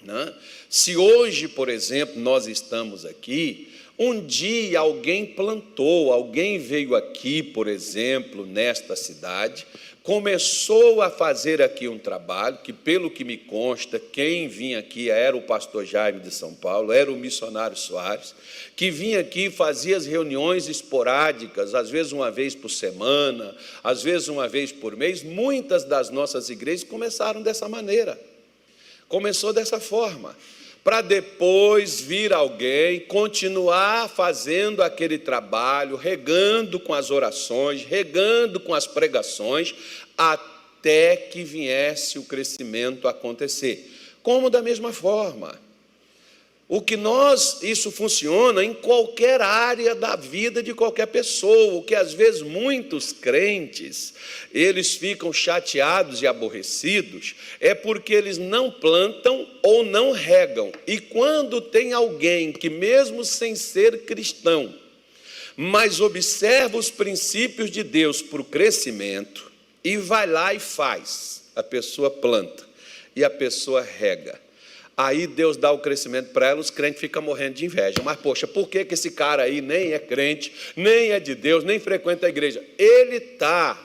né? Se hoje, por exemplo, nós estamos aqui, um dia alguém plantou, alguém veio aqui, por exemplo, nesta cidade, começou a fazer aqui um trabalho, que pelo que me consta, quem vinha aqui era o pastor Jaime de São Paulo, era o missionário Soares, que vinha aqui e fazia as reuniões esporádicas, às vezes uma vez por semana, às vezes uma vez por mês. Muitas das nossas igrejas começaram dessa maneira, começou dessa forma, para depois vir alguém, continuar fazendo aquele trabalho, regando com as orações, regando com as pregações, até que viesse o crescimento acontecer. Como da mesma forma, isso funciona em qualquer área da vida de qualquer pessoa, o que às vezes muitos crentes, eles ficam chateados e aborrecidos, é porque eles não plantam ou não regam. E quando tem alguém que mesmo sem ser cristão, mas observa os princípios de Deus para o crescimento, e vai lá e faz, a pessoa planta, e a pessoa rega, aí Deus dá o crescimento para ela, os crentes ficam morrendo de inveja. Mas, poxa, por que esse cara aí nem é crente, nem é de Deus, nem frequenta a igreja? Ele está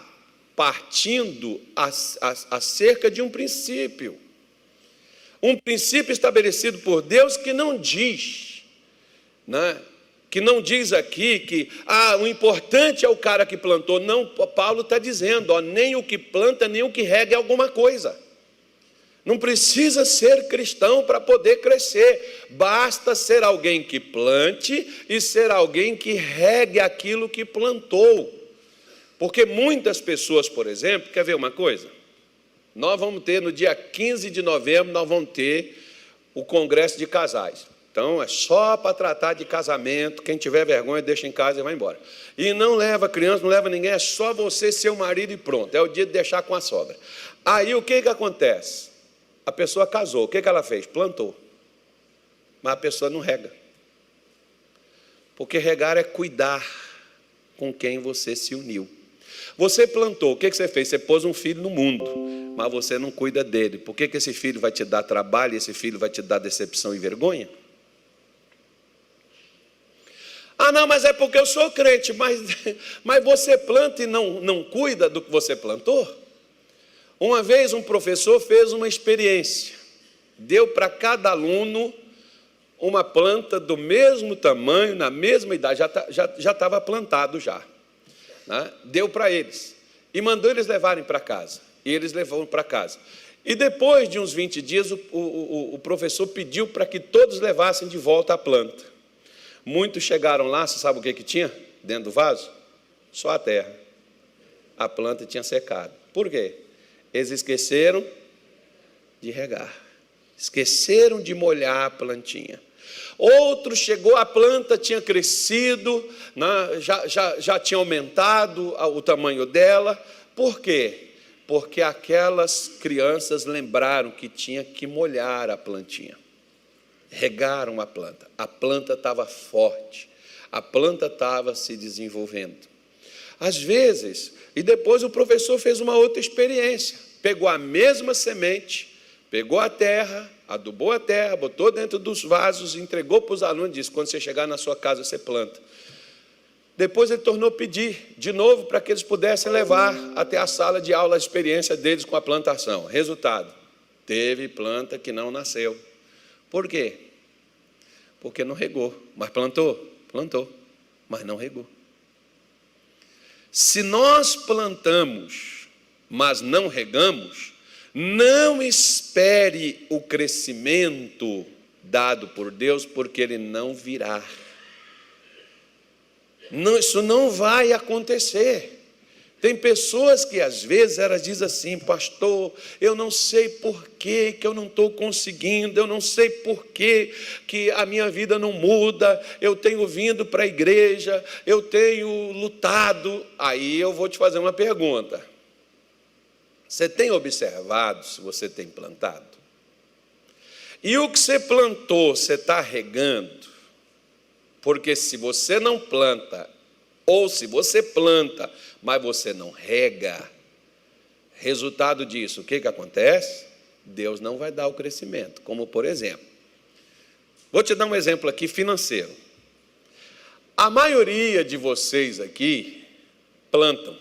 partindo acerca de um princípio estabelecido por Deus que não diz, né? Que não diz aqui que o importante é o cara que plantou. Não, Paulo está dizendo, nem o que planta, nem o que rega é alguma coisa. Não precisa ser cristão para poder crescer, basta ser alguém que plante e ser alguém que regue aquilo que plantou. Porque muitas pessoas, por exemplo, quer ver uma coisa? Nós vamos ter, no dia 15 de novembro, nós vamos ter o Congresso de Casais. Então, é só para tratar de casamento, quem tiver vergonha deixa em casa e vai embora. E não leva criança, não leva ninguém, é só você, seu marido e pronto, é o dia de deixar com a sogra. Aí o que acontece? A pessoa casou, o que ela fez? Plantou. Mas a pessoa não rega. Porque regar é cuidar com quem você se uniu. Você plantou, o que você fez? Você pôs um filho no mundo, mas você não cuida dele. Por que esse filho vai te dar trabalho, esse filho vai te dar decepção e vergonha? Não, mas é porque eu sou crente, mas você planta e não cuida do que você plantou? Uma vez um professor fez uma experiência, deu para cada aluno uma planta do mesmo tamanho, na mesma idade, já estava plantado já, né? Deu para eles e mandou eles levarem para casa, e eles levaram para casa. E depois de uns 20 dias, o professor pediu para que todos levassem de volta a planta. Muitos chegaram lá, você sabe o que tinha dentro do vaso? Só a terra. A planta tinha secado. Por quê? Eles esqueceram de regar, esqueceram de molhar a plantinha. Outro chegou, a planta tinha crescido, né, já tinha aumentado o tamanho dela. Por quê? Porque aquelas crianças lembraram que tinha que molhar a plantinha. Regaram a planta estava forte, a planta estava se desenvolvendo. Às vezes, e depois o professor fez uma outra experiência, pegou a mesma semente, pegou a terra, adubou a terra, botou dentro dos vasos, entregou para os alunos e disse, quando você chegar na sua casa, você planta. Depois ele tornou a pedir de novo para que eles pudessem levar até a sala de aula a experiência deles com a plantação. Resultado, teve planta que não nasceu. Por quê? Porque não regou, mas plantou, mas não regou. Se nós plantamos, mas não regamos, não espere o crescimento dado por Deus, porque ele não virá. Isso não vai acontecer. Tem pessoas que às vezes elas dizem assim, pastor, eu não sei por que eu não estou conseguindo, eu não sei por que a minha vida não muda, eu tenho vindo para a igreja, eu tenho lutado. Aí eu vou te fazer uma pergunta. Você tem observado se você tem plantado? E o que você plantou, você está regando? Porque se você não planta, ou se você planta, mas você não rega, resultado disso, o que acontece? Deus não vai dar o crescimento. Como, por exemplo, vou te dar um exemplo aqui financeiro. A maioria de vocês aqui plantam,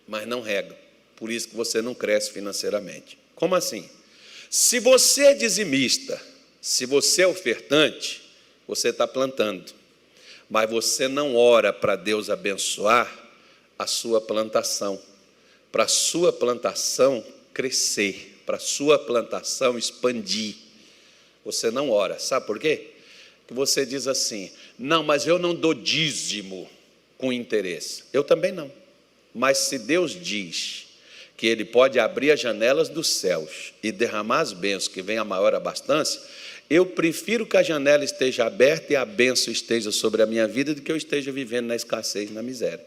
mas não regam. Por isso que você não cresce financeiramente. Como assim? Se você é dizimista, se você é ofertante, você está plantando, mas você não ora para Deus abençoar a sua plantação, para a sua plantação crescer, para a sua plantação expandir. Você não ora, sabe por quê? Porque você diz assim: não, mas eu não dou dízimo com interesse. Eu também não. Mas se Deus diz que Ele pode abrir as janelas dos céus e derramar as bênçãos que vem a maior abastança, eu prefiro que a janela esteja aberta e a bênção esteja sobre a minha vida do que eu esteja vivendo na escassez, na miséria.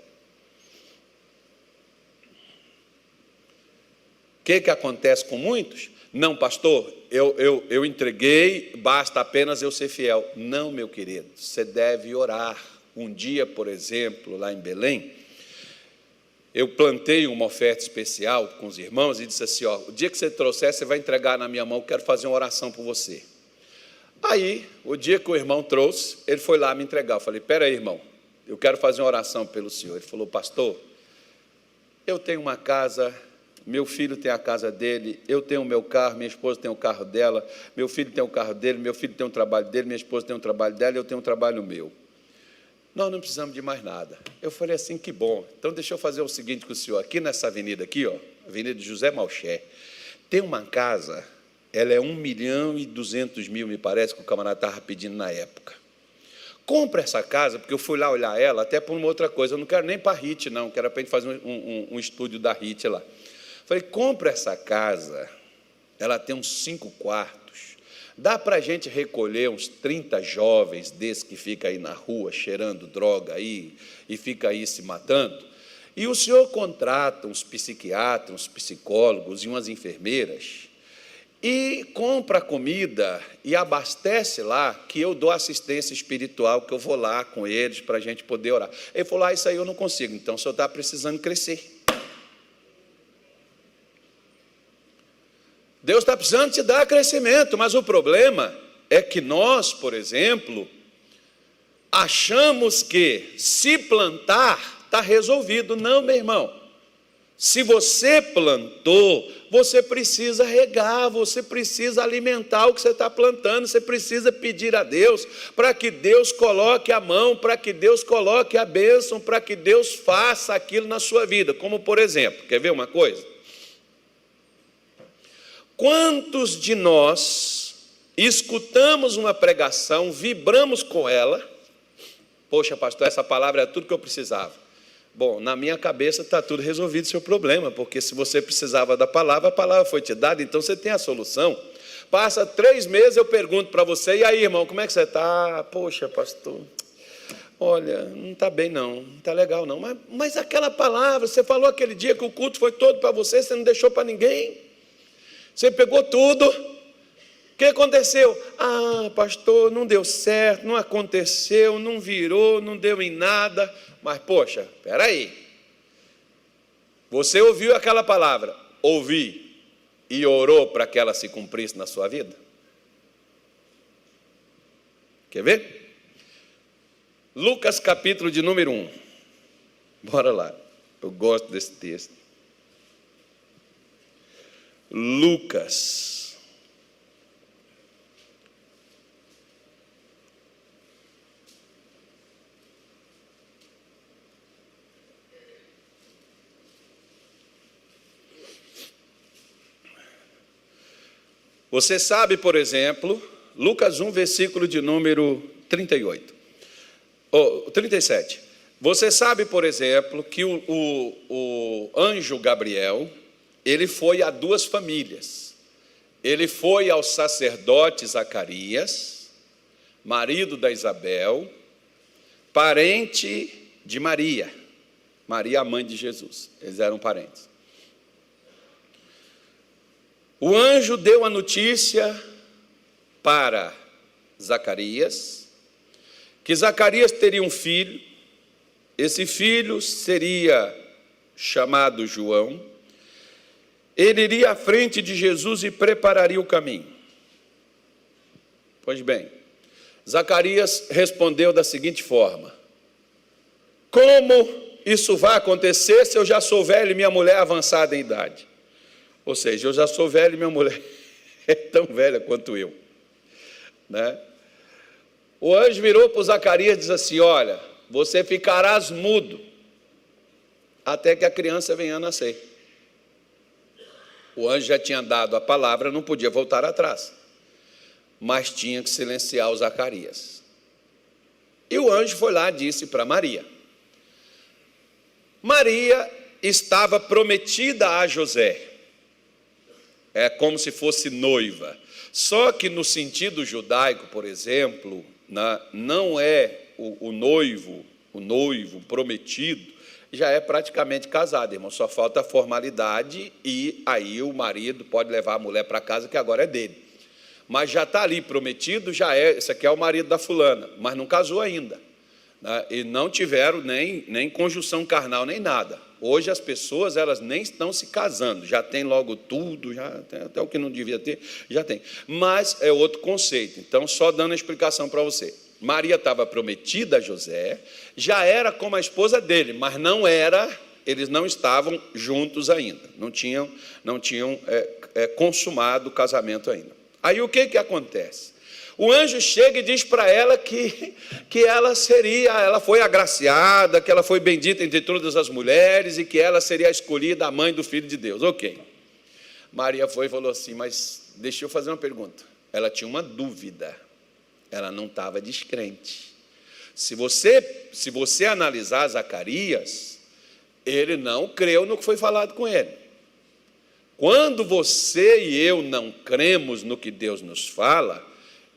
O que acontece com muitos? Não, pastor, eu entreguei, basta apenas eu ser fiel. Não, meu querido, você deve orar. Um dia, por exemplo, lá em Belém, eu plantei uma oferta especial com os irmãos e disse assim: ó, o dia que você trouxer, você vai entregar na minha mão, eu quero fazer uma oração por você. Aí, o dia que o irmão trouxe, ele foi lá me entregar. Eu falei: espera aí, irmão, eu quero fazer uma oração pelo senhor. Ele falou: pastor, eu tenho uma casa, meu filho tem a casa dele, eu tenho o meu carro, minha esposa tem o carro dela, meu filho tem o carro dele, meu filho tem o trabalho dele, minha esposa tem o trabalho dela e eu tenho o trabalho meu. Nós não precisamos de mais nada. Eu falei assim: que bom. Então deixa eu fazer o seguinte com o senhor. Aqui nessa avenida aqui, ó, Avenida de José Malché, tem uma casa, ela é 1.200.000, me parece, que o camarada estava pedindo na época. Compra essa casa, porque eu fui lá olhar ela, até por uma outra coisa. Eu não quero nem para a RIT, não, que era para a gente fazer um estúdio da RIT lá. Falei: compra essa casa, ela tem uns 5 quartos. Dá para a gente recolher uns 30 jovens desses que ficam aí na rua cheirando droga aí e fica aí se matando? E o senhor contrata uns psiquiatras, uns psicólogos e umas enfermeiras e compra comida e abastece lá, que eu dou assistência espiritual, que eu vou lá com eles para a gente poder orar. Ele falou: ah, isso aí eu não consigo. Então o senhor está precisando crescer. Deus está precisando te dar crescimento, mas o problema é que nós, por exemplo, achamos que se plantar está resolvido. Não, meu irmão. Se você plantou, você precisa regar, você precisa alimentar o que você está plantando, você precisa pedir a Deus para que Deus coloque a mão, para que Deus coloque a bênção, para que Deus faça aquilo na sua vida. Como, por exemplo, quer ver uma coisa? Quantos de nós escutamos uma pregação, vibramos com ela? Poxa, pastor, essa palavra é tudo que eu precisava. Bom, na minha cabeça está tudo resolvido o seu problema, porque se você precisava da palavra, a palavra foi te dada, então você tem a solução. Passa 3 meses, eu pergunto para você: e aí, irmão, como é que você está? Poxa, pastor, olha, não está bem não, não está legal não. Mas aquela palavra, você falou aquele dia que o culto foi todo para você, você não deixou para ninguém. Você pegou tudo. O que aconteceu? Ah, pastor, não deu certo, não aconteceu, não virou, não deu em nada. Mas, poxa, espera aí. Você ouviu aquela palavra, ouvi, e orou para que ela se cumprisse na sua vida? Quer ver? Lucas, capítulo de número 1. Bora lá. Eu gosto desse texto. Lucas. Você sabe, por exemplo, Lucas 1, versículo de número 38. 37. Você sabe, por exemplo, que o anjo Gabriel, ele foi a 2 famílias. Ele foi ao sacerdote Zacarias, marido da Isabel, parente de Maria. Maria, a mãe de Jesus. Eles eram parentes. O anjo deu a notícia para Zacarias, que Zacarias teria um filho. Esse filho seria chamado João. ele iria à frente de Jesus e prepararia o caminho. Pois bem, Zacarias respondeu da seguinte forma: como isso vai acontecer se eu já sou velho e minha mulher é avançada em idade? Ou seja, eu já sou velho e minha mulher é tão velha quanto eu, né? O anjo virou para Zacarias e disse assim: olha, você ficarás mudo até que a criança venha a nascer. O anjo já tinha dado a palavra, não podia voltar atrás, mas tinha que silenciar o Zacarias. E o anjo foi lá e disse para Maria. Maria estava prometida a José, é como se fosse noiva. Só que no sentido judaico, por exemplo, não é o noivo prometido, já é praticamente casado, irmão. Só falta a formalidade e aí o marido pode levar a mulher para casa, que agora é dele. Mas já está ali prometido, já é, esse aqui é o marido da fulana, mas não casou ainda, né? E não tiveram nem conjunção carnal, nem nada. Hoje as pessoas, elas nem estão se casando, já tem logo tudo, já tem até o que não devia ter, já tem. Mas é outro conceito, então só dando a explicação para você. Maria estava prometida a José, já era como a esposa dele, mas não era, eles não estavam juntos ainda, não tinham consumado o casamento ainda. Aí o que acontece? O anjo chega e diz para ela que ela foi agraciada, que ela foi bendita entre todas as mulheres e que ela seria a escolhida, a mãe do Filho de Deus. Ok. Maria foi e falou assim: mas deixa eu fazer uma pergunta. Ela tinha uma dúvida, ela não estava descrente. Se você analisar Zacarias, ele não creu no que foi falado com ele. Quando você e eu não cremos no que Deus nos fala,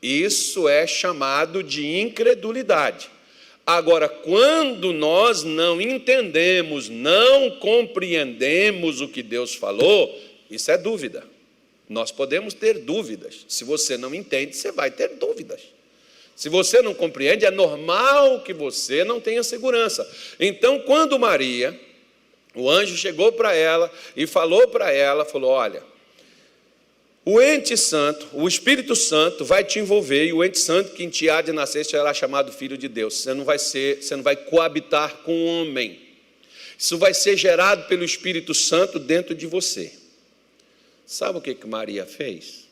isso é chamado de incredulidade. Agora, quando nós não entendemos, não compreendemos o que Deus falou, isso é dúvida. Nós podemos ter dúvidas. Se você não entende, você vai ter dúvidas. Se você não compreende, é normal que você não tenha segurança. Então, quando Maria, o anjo chegou para ela e falou para ela, falou: olha, o ente santo, o Espírito Santo vai te envolver, e o ente santo que em ti há de nascer será chamado Filho de Deus. Você não vai coabitar com o homem. Isso vai ser gerado pelo Espírito Santo dentro de você. Sabe o que Maria fez?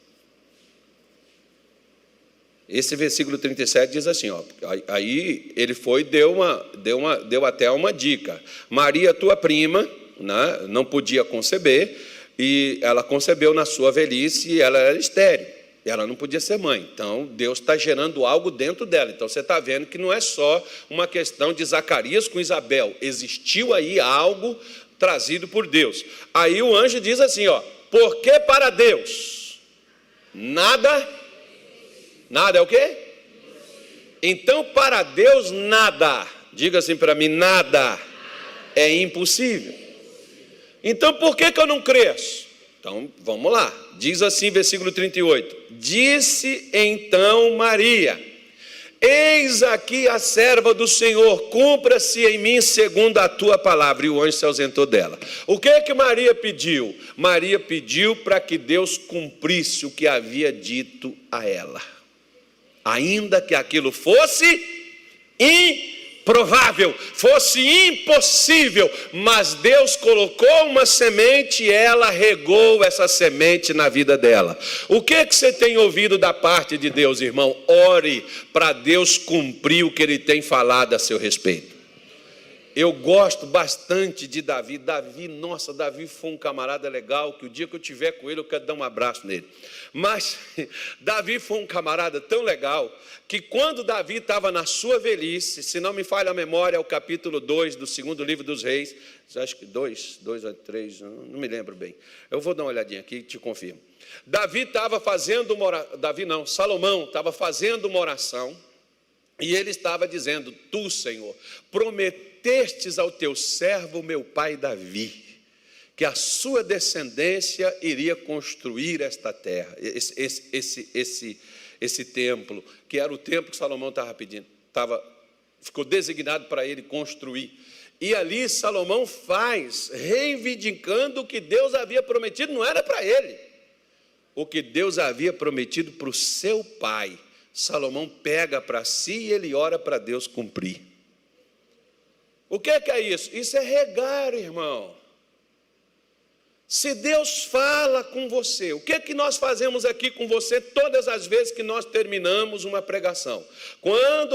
Esse versículo 37 diz assim, ó, aí ele foi, deu até uma dica. Maria, tua prima, né, não podia conceber, e ela concebeu na sua velhice e ela era estéril, e ela não podia ser mãe. Então Deus está gerando algo dentro dela. Então você está vendo que não é só uma questão de Zacarias com Isabel, existiu aí algo trazido por Deus. Aí o anjo diz assim, ó: porque para Deus nada é o quê? Então para Deus nada, diga assim para mim, nada é impossível. Então por que eu não cresço? Então vamos lá, diz assim versículo 38, disse então Maria: eis aqui a serva do Senhor, cumpra-se em mim segundo a tua palavra. E o anjo se ausentou dela. O que Maria pediu? Maria pediu para que Deus cumprisse o que havia dito a ela, ainda que aquilo fosse improvável, fosse impossível, mas Deus colocou uma semente e ela regou essa semente na vida dela. O que você tem ouvido da parte de Deus, irmão? Ore para Deus cumprir o que Ele tem falado a seu respeito. Eu gosto bastante de Davi. Davi foi um camarada legal, que o dia que eu estiver com ele, eu quero dar um abraço nele. Mas Davi foi um camarada tão legal, que quando Davi estava na sua velhice, se não me falha a memória, é o capítulo 2 do segundo livro dos reis, acho que 2 a 3, não me lembro bem. Eu vou dar uma olhadinha aqui e te confirmo. Salomão estava fazendo uma oração, e ele estava dizendo: tu, Senhor, prometestes ao teu servo, meu pai Davi, que a sua descendência iria construir esta terra, esse templo, que era o templo que Salomão estava pedindo, ficou designado para ele construir. E ali Salomão faz, reivindicando o que Deus havia prometido, não era para ele. O que Deus havia prometido para o seu pai, Salomão pega para si e ele ora para Deus cumprir. O que é isso? Isso é regar, irmão. Se Deus fala com você, o que é que nós fazemos aqui com você todas as vezes que nós terminamos uma pregação? Quando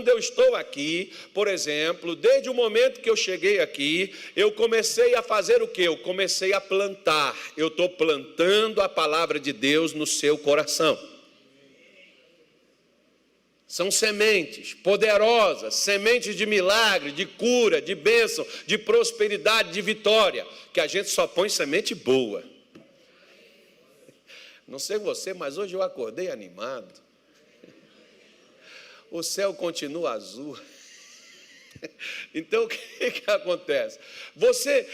eu estou aqui, por exemplo, desde o momento que eu cheguei aqui, eu comecei a fazer o quê? Eu comecei a plantar. Eu estou plantando a palavra de Deus no seu coração. São sementes poderosas, sementes de milagre, de cura, de bênção, de prosperidade, de vitória, que a gente só põe semente boa. Não sei você, mas hoje eu acordei animado. O céu continua azul. Então o que acontece? Você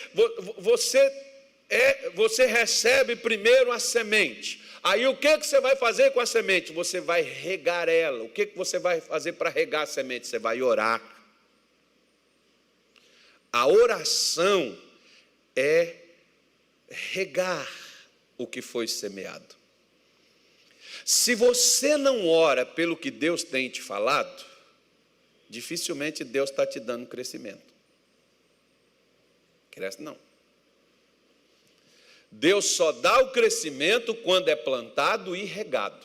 recebe primeiro a semente. Aí o que você vai fazer com a semente? Você vai regar ela. O que você vai fazer para regar a semente? Você vai orar. A oração é regar o que foi semeado. Se você não ora pelo que Deus tem te falado, dificilmente Deus está te dando crescimento. Cresce não. Deus só dá o crescimento quando é plantado e regado.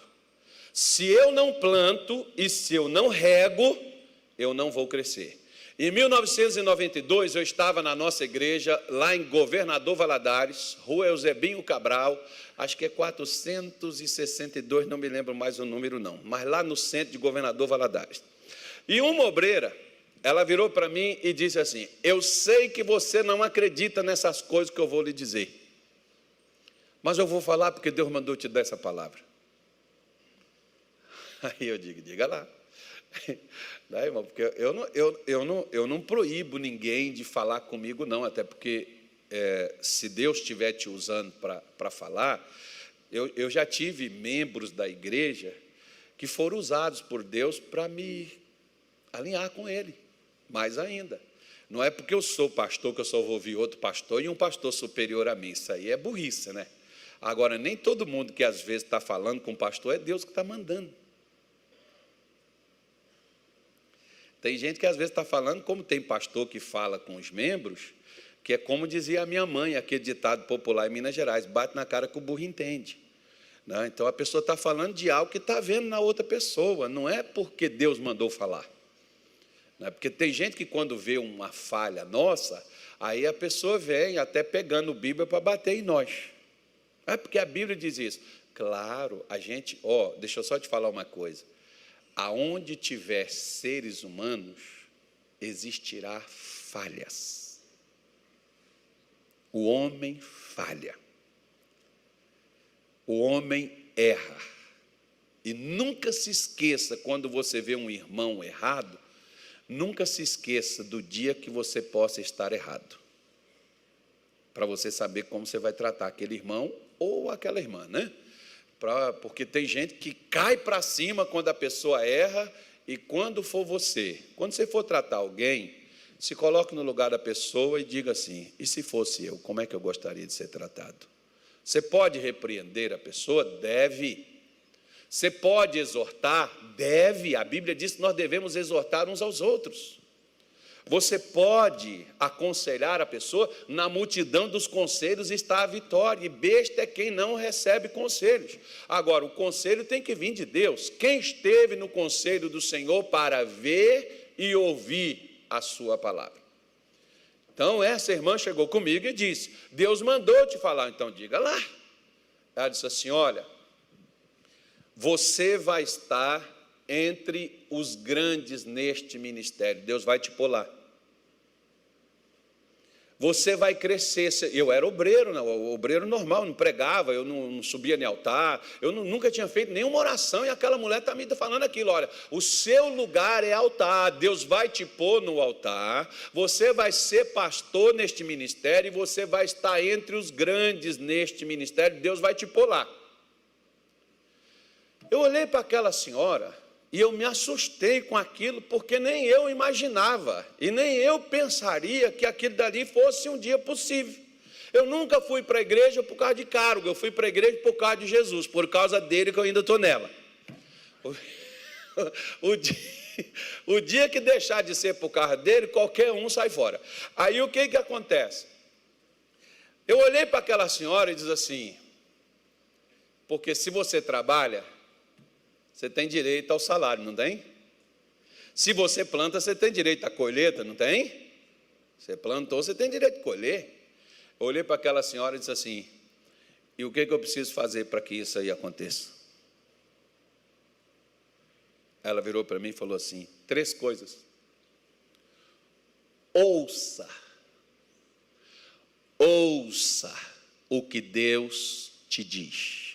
Se eu não planto e se eu não rego, eu não vou crescer. Em 1992, eu estava na nossa igreja, lá em Governador Valadares, Rua Eusebinho Cabral, acho que é 462, não me lembro mais o número não, mas lá no centro de Governador Valadares. E uma obreira, ela virou para mim e disse assim: eu sei que você não acredita nessas coisas que eu vou lhe dizer, mas eu vou falar porque Deus mandou te dar essa palavra. Aí eu digo, diga lá. Não, irmão, porque eu não proíbo ninguém de falar comigo, não, até porque se Deus estiver te usando para falar, eu já tive membros da igreja que foram usados por Deus para me alinhar com Ele, mais ainda. Não é porque eu sou pastor que eu só vou ouvir outro pastor e um pastor superior a mim, isso aí é burrice, né? Agora, nem todo mundo que às vezes está falando com o pastor é Deus que está mandando. Tem gente que às vezes está falando, como tem pastor que fala com os membros, que é como dizia a minha mãe, aquele ditado popular em Minas Gerais: bate na cara que o burro entende. Não, então a pessoa está falando de algo que está vendo na outra pessoa, não é porque Deus mandou falar. Não é porque tem gente que quando vê uma falha nossa, aí a pessoa vem até pegando a Bíblia para bater em nós. É porque a Bíblia diz isso. Claro, a gente, deixa eu só te falar uma coisa. Aonde tiver seres humanos, existirá falhas. O homem falha. O homem erra. E nunca se esqueça, quando você vê um irmão errado, nunca se esqueça do dia que você possa estar errado, para você saber como você vai tratar aquele irmão ou aquela irmã, né? Porque tem gente que cai para cima quando a pessoa erra, e quando você for tratar alguém, se coloque no lugar da pessoa e diga assim: e se fosse eu, como é que eu gostaria de ser tratado? Você pode repreender a pessoa? Deve. Você pode exortar? Deve. A Bíblia diz que nós devemos exortar uns aos outros. Você pode aconselhar a pessoa? Na multidão dos conselhos está a vitória, e besta é quem não recebe conselhos. Agora, o conselho tem que vir de Deus. Quem esteve no conselho do Senhor para ver e ouvir a sua palavra? Então, essa irmã chegou comigo e disse: Deus mandou te falar. Então, diga lá. Ela disse assim: olha, você vai estar entre os grandes neste ministério, Deus vai te pôr lá. Você vai crescer. Eu era obreiro, não, obreiro normal, não pregava, eu não subia nem altar, eu nunca tinha feito nenhuma oração, e aquela mulher está me falando aquilo: olha, o seu lugar é altar, Deus vai te pôr no altar, você vai ser pastor neste ministério, e você vai estar entre os grandes neste ministério, Deus vai te pôr lá. Eu olhei para aquela senhora, E eu me assustei com aquilo, porque nem eu imaginava, e nem eu pensaria que aquilo dali fosse um dia possível. Eu nunca fui para a igreja por causa de cargo, eu fui para a igreja por causa de Jesus, por causa dele que eu ainda estou nela. O dia que deixar de ser por causa dele, qualquer um sai fora. Aí o que acontece? Eu olhei para aquela senhora e disse assim, porque se você trabalha, você tem direito ao salário, não tem? Se você planta, você tem direito à colheita, não tem? Você plantou, você tem direito de colher. Eu olhei para aquela senhora e disse assim, e o que eu preciso fazer para que isso aí aconteça? Ela virou para mim e falou assim, 3 coisas. Ouça o que Deus te diz.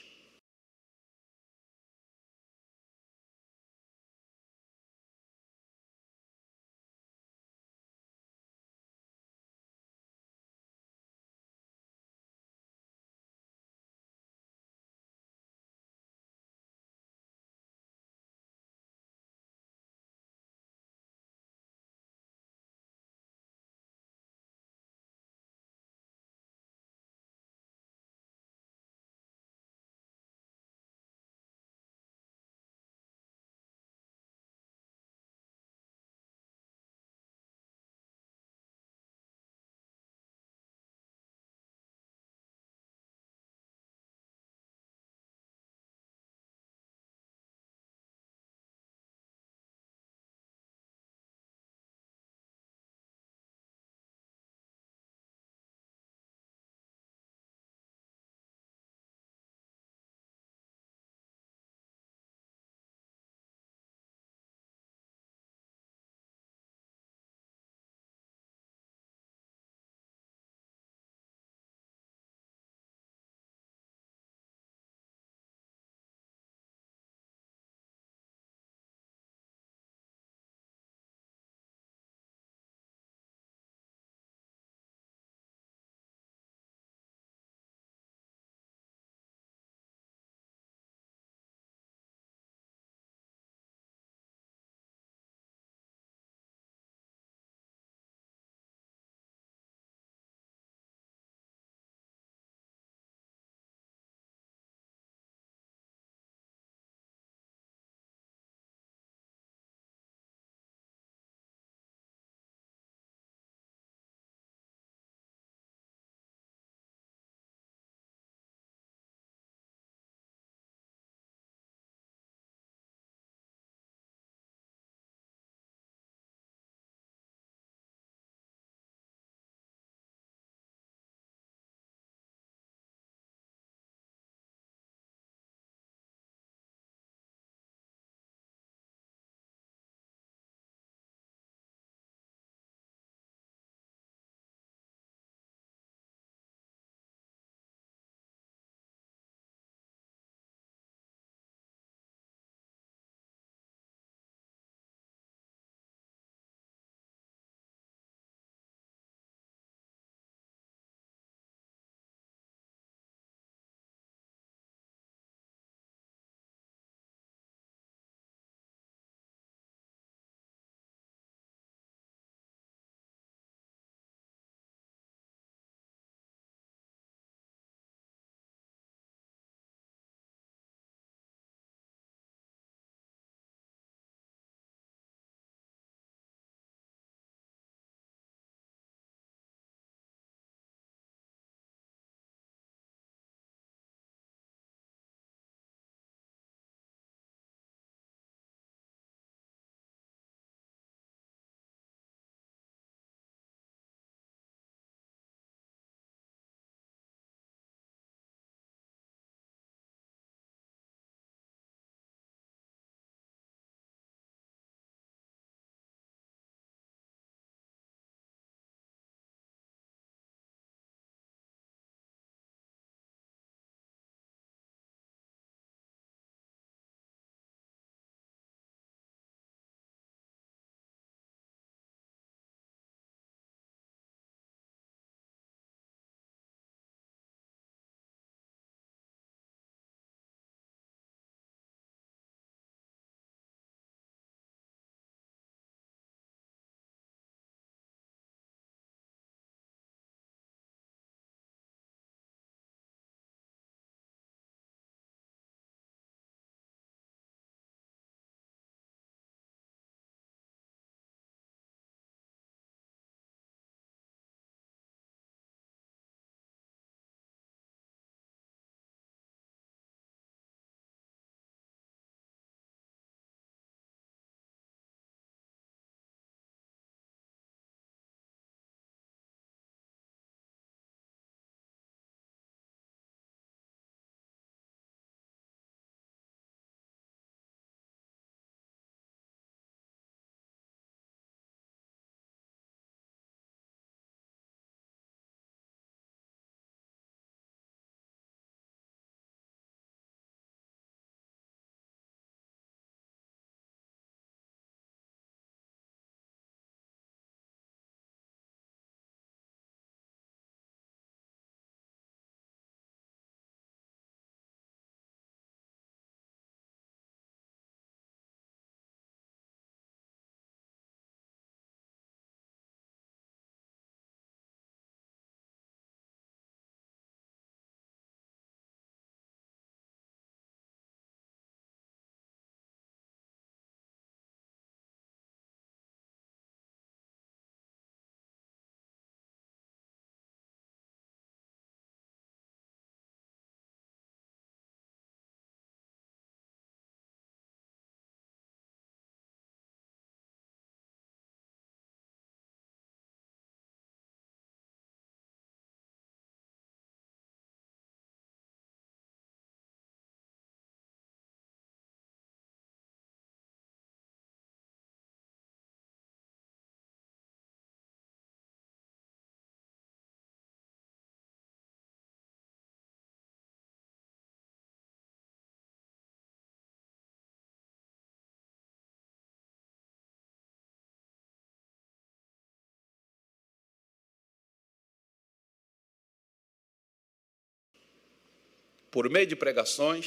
por meio de pregações,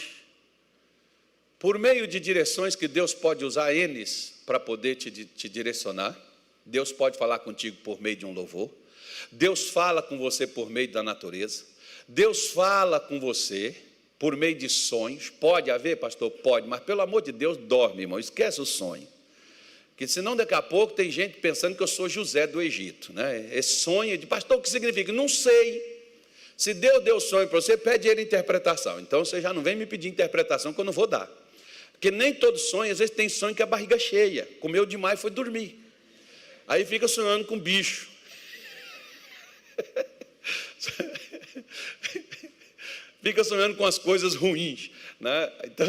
por meio de direções que Deus pode usar eles para poder te direcionar. Deus pode falar contigo por meio de um louvor. Deus fala com você por meio da natureza. Deus fala com você por meio de sonhos. Pode haver, pastor? Pode, mas pelo amor de Deus, dorme, irmão, esquece o sonho. Porque senão daqui a pouco tem gente pensando que eu sou José do Egito, né? Esse sonho de pastor, o que significa? Não sei. Se Deus deu sonho para você, pede ele interpretação. Então você já não vem me pedir interpretação que eu não vou dar. Porque nem todo sonho, às vezes tem sonho que a barriga cheia, comeu demais e foi dormir. Aí fica sonhando com bicho. Fica sonhando com as coisas ruins, né? Então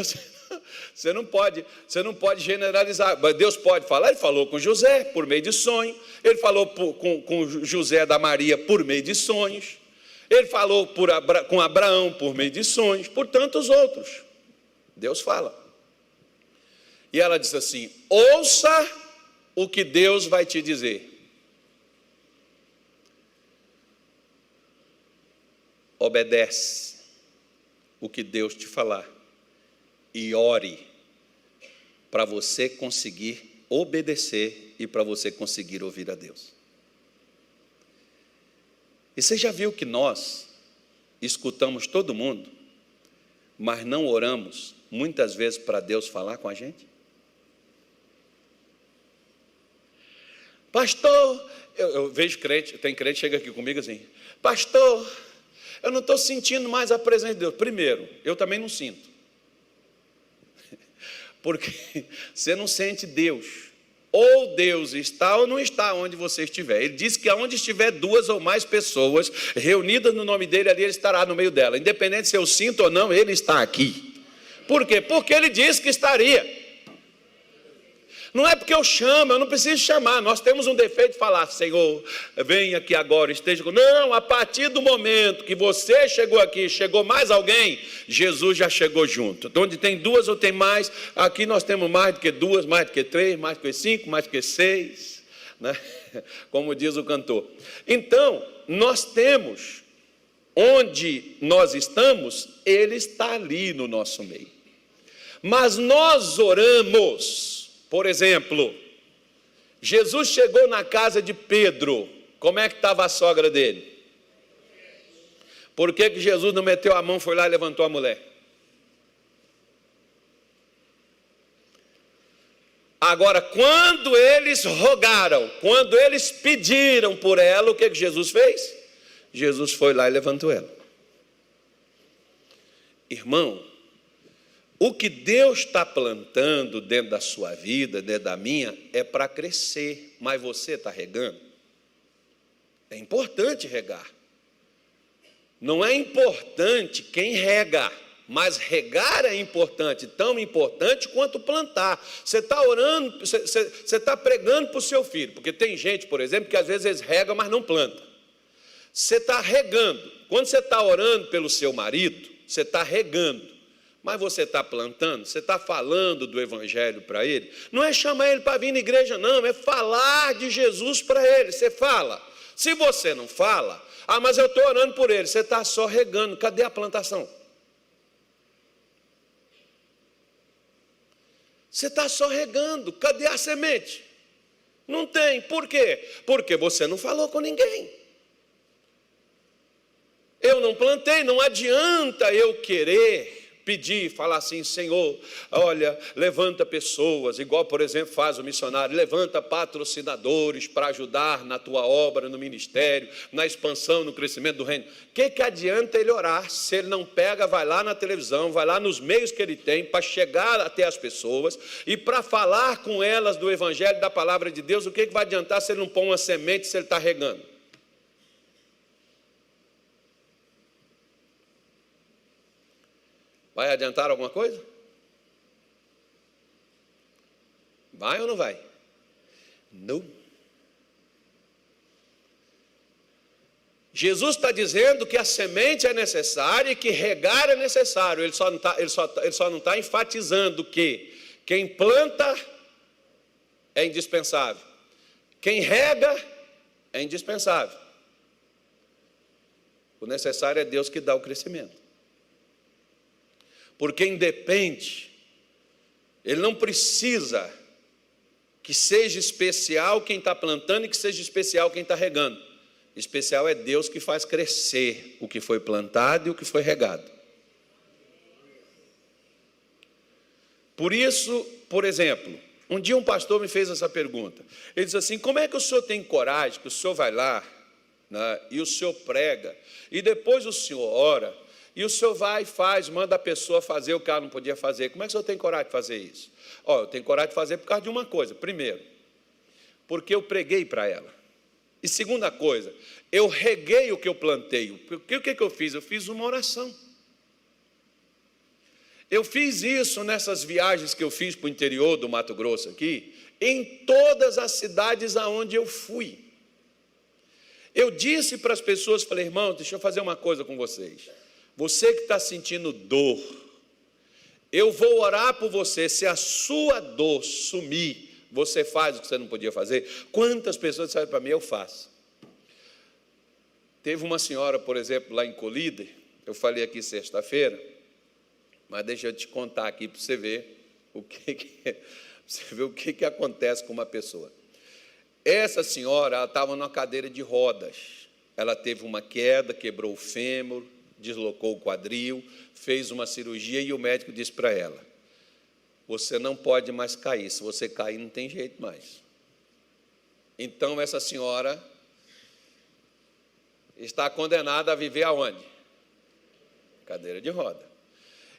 você não pode generalizar. Mas Deus pode falar. Ele falou com José por meio de sonho. Ele falou com José da Maria por meio de sonhos. Ele falou com Abraão por meio de sonhos, por tantos outros. Deus fala. E ela diz assim: ouça o que Deus vai te dizer. Obedece o que Deus te falar e ore para você conseguir obedecer e para você conseguir ouvir a Deus. E você já viu que nós escutamos todo mundo, mas não oramos muitas vezes para Deus falar com a gente? Pastor, eu vejo crente, tem crente que chega aqui comigo assim: pastor, eu não estou sentindo mais a presença de Deus. Primeiro, eu também não sinto. Porque você não sente Deus. Ou Deus está ou não está onde você estiver. Ele diz que aonde estiver duas ou mais pessoas reunidas no nome dele, ali ele estará no meio dela. Independente se eu sinto ou não, ele está aqui. Por quê? Porque ele disse que estaria. Não é porque eu chamo, eu não preciso chamar. Nós temos um defeito de falar: Senhor, vem aqui agora, esteja comigo. Não, a partir do momento que você chegou aqui, chegou mais alguém, Jesus já chegou junto. Então, onde tem duas ou tem mais, aqui nós temos mais do que duas, mais do que três, mais do que cinco, mais do que seis, né? Como diz o cantor. Então, nós temos, onde nós estamos, Ele está ali no nosso meio. Mas nós oramos. Por exemplo, Jesus chegou na casa de Pedro. Como é que estava a sogra dele? Por que Jesus não meteu a mão, foi lá e levantou a mulher? Agora, quando eles rogaram, quando eles pediram por ela, o que Jesus fez? Jesus foi lá e levantou ela. Irmão, o que Deus está plantando dentro da sua vida, dentro da minha, é para crescer, mas você está regando? É importante regar. Não é importante quem rega, mas regar é importante, tão importante quanto plantar. Você está orando, você está pregando para o seu filho, porque tem gente, por exemplo, que às vezes eles regam, mas não planta. Você está regando. Quando você está orando pelo seu marido, você está regando. Mas você está plantando, você está falando do evangelho para ele. Não é chamar ele para vir na igreja, não, é falar de Jesus para ele. Você fala. Se você não fala, mas eu estou orando por ele, você está só regando. Cadê a plantação? Você está só regando. Cadê a semente? Não tem. Por quê? Porque você não falou com ninguém. Eu não plantei, não adianta eu querer pedir, falar assim: Senhor, olha, levanta pessoas, igual, por exemplo, faz o missionário, levanta patrocinadores para ajudar na tua obra, no ministério, na expansão, no crescimento do reino. O que adianta ele orar se ele não pega, vai lá na televisão, vai lá nos meios que ele tem para chegar até as pessoas e para falar com elas do evangelho, da palavra de Deus? O que vai adiantar se ele não põe uma semente, se ele está regando? Vai adiantar alguma coisa? Vai ou não vai? Não. Jesus está dizendo que a semente é necessária e que regar é necessário. Ele só não está enfatizando que quem planta é indispensável. Quem rega é indispensável. O necessário é Deus que dá o crescimento. Por quem depende, ele não precisa que seja especial quem está plantando e que seja especial quem está regando. Especial é Deus que faz crescer o que foi plantado e o que foi regado. Por isso, por exemplo, um dia um pastor me fez essa pergunta. Ele disse assim: como é que o senhor tem coragem, que o senhor vai lá, né, e o senhor prega, e depois o senhor ora, e o senhor vai e faz, manda a pessoa fazer o que ela não podia fazer. Como é que o senhor tem coragem de fazer isso? Eu tenho coragem de fazer por causa de uma coisa. Primeiro, porque eu preguei para ela. E segunda coisa, eu reguei o que eu plantei. Porque o que eu fiz? Eu fiz uma oração. Eu fiz isso nessas viagens que eu fiz para o interior do Mato Grosso aqui, em todas as cidades aonde eu fui. Eu disse para as pessoas, falei: irmão, deixa eu fazer uma coisa com vocês. Você que está sentindo dor, eu vou orar por você. Se a sua dor sumir, você faz o que você não podia fazer. Quantas pessoas disseram para mim: eu faço. Teve uma senhora, por exemplo, lá em Colíder, eu falei aqui sexta-feira, mas deixa eu te contar aqui para você ver o que acontece com uma pessoa. Essa senhora, ela estava numa cadeira de rodas. Ela teve uma queda, quebrou o fêmur, deslocou o quadril, fez uma cirurgia e o médico disse para ela: você não pode mais cair, se você cair não tem jeito mais. Então essa senhora está condenada a viver aonde? Cadeira de roda.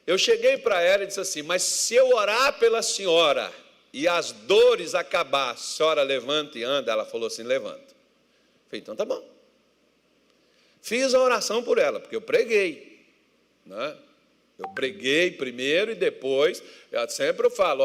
Eu cheguei para ela e disse assim: mas se eu orar pela senhora e as dores acabar, a senhora levanta e anda? Ela falou assim: levanta. Eu falei: então tá bom. Fiz a oração por ela, porque eu preguei, né? Eu preguei primeiro e depois, sempre eu falo: